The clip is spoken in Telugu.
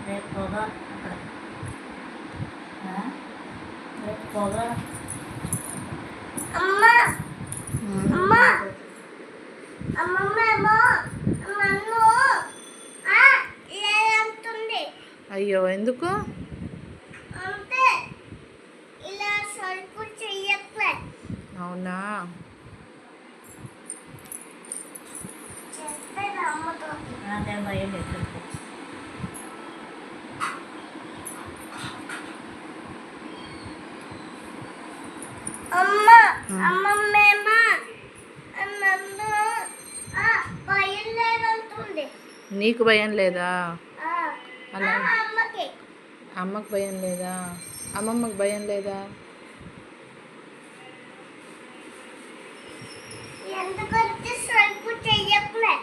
రేపు పొగ అక్కడ రేపు పొగ అమ్మా అమ్మా అమ్మమ్మేమో నన్ను లేదంటుంది. అయ్యో ఎందుకు? అంటే ఇలా సరుకు చెయ్యట్లే. అవునా? చెప్పేది అమ్మతో. అదే భయం ఎప్పుడు అమ్మ అమ్మమ్మేమో నన్ను భయం లేదంటుంది. నీకు భయం లేదా? అలా అమ్మకి అమ్మకు భయం లేదా? అమ్మమ్మకు భయం లేదా? ఎందుకంటే సరుకు చెయ్యట్లే.